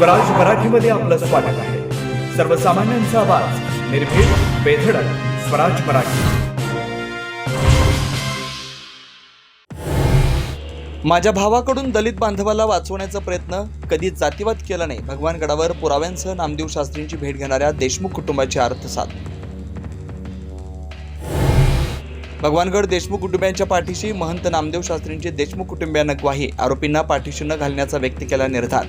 स्वराज मराठीमध्ये आपलं स्वागत आहे। सर्वसामान्यांचा आवाज, निर्भीड, बेधडक, स्वराज मराठी। माझ्या भावाकडून दलित बांधवाला वाचवण्याचा प्रयत्न, कधीच जातीवाद केला नाही। भगवानगडावर पुराव्यांसह नामदेव शास्त्रींची भेट घेणाऱ्या देशमुख कुटुंबाची अर्थसाध। भगवानगड देशमुख कुटुंबियांच्या पाठीशी महंत नामदेव शास्त्रींची देशमुख कुटुंबियांना ग्वाही, आरोपींना पाठीशी न घालण्याचा व्यक्त केला निर्धार।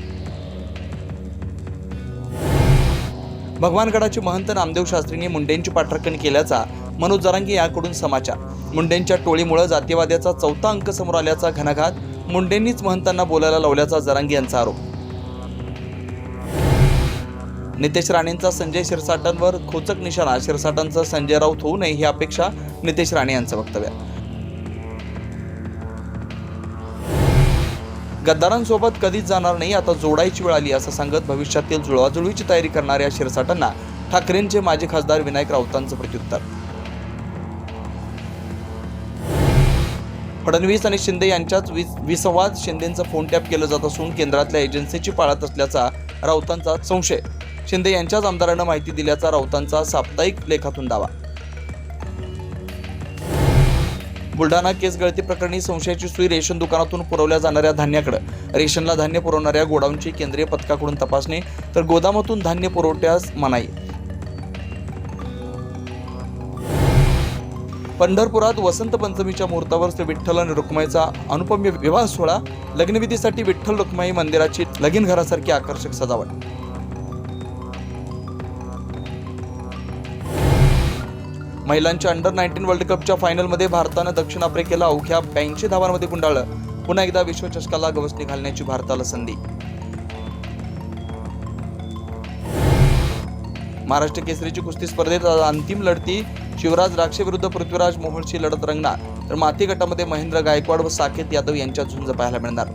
भगवानगडाचे महंत नामदेव शास्त्रींनी मुंडेंची पाठराखण केल्याचा मनोज जरांगे याकडून समाचार। मुंडेंच्या टोळीमुळे जातीवाद्याचा चौथा अंक समोर आल्याचा घणाघात, मुंडेंनीच महंतांना बोलायला लावल्याचा जरांगे यांचा आरोप। नितेश राणेंचा संजय शिरसाटांवर खोचक निशाणा, शिरसाटांचा संजय राऊत होऊ नये ही अपेक्षा, नितेश राणे यांचं वक्तव्य। गद्दारांसोबत कधीच जाणार नाही, आता जोडायची वेळ आली असं सांगत भविष्यातील जुळवाजुळवीची तयारी करणाऱ्या शिरसाटांना ठाकरेंचे माजी खासदार विनायक राऊतांचं प्रत्युत्तर। फडणवीस आणि शिंदे यांच्यात विसंवाद, शिंदेंचं फोन टॅप केलं जात असून केंद्रातल्या एजन्सीची पाळत असल्याचा राऊतांचा संशय। शिंदे यांच्याच आमदारांना माहिती दिल्याचा राऊतांचा साप्ताहिक लेखातून दावा। बुलढाणा केस गळती प्रकरणी संशयाची सुई, रेशन दुकानातून पुरवल्या जाणाऱ्या धान्याकडे, रेशनला धान्य पुरवणाऱ्या गोडाऊनची केंद्रीय पथकाकडून तपासणी, तर गोदामातून धान्य पुरवठ्यास मनाई। पंढरपुरात वसंत पंचमीच्या मुहूर्तावर श्री विठ्ठल आणि रुक्माईचा अनुपम्य विवाह सोहळा, लग्नविधीसाठी विठ्ठल रुक्माई मंदिराची लगीन घरासारखी आकर्षक सजावट। महिलांच्या अंडर 19 वर्ल्ड कपच्या फायनलमध्ये भारतानं दक्षिण आफ्रिकेला अवघ्या 82 धावांमध्ये गुंडाळलं, पुन्हा एकदा विश्वचषकाला गवसणी घालण्याची भारताला संधी। महाराष्ट्र केसरीची कुस्ती स्पर्धेत अंतिम लढती, शिवराज राक्षे विरुद्ध पृथ्वीराज मोहोळची लढत रंगणार, तर माती गटामध्ये महेंद्र गायकवाड व साकेत यादव यांच्यात झुंज पाहायला मिळणार।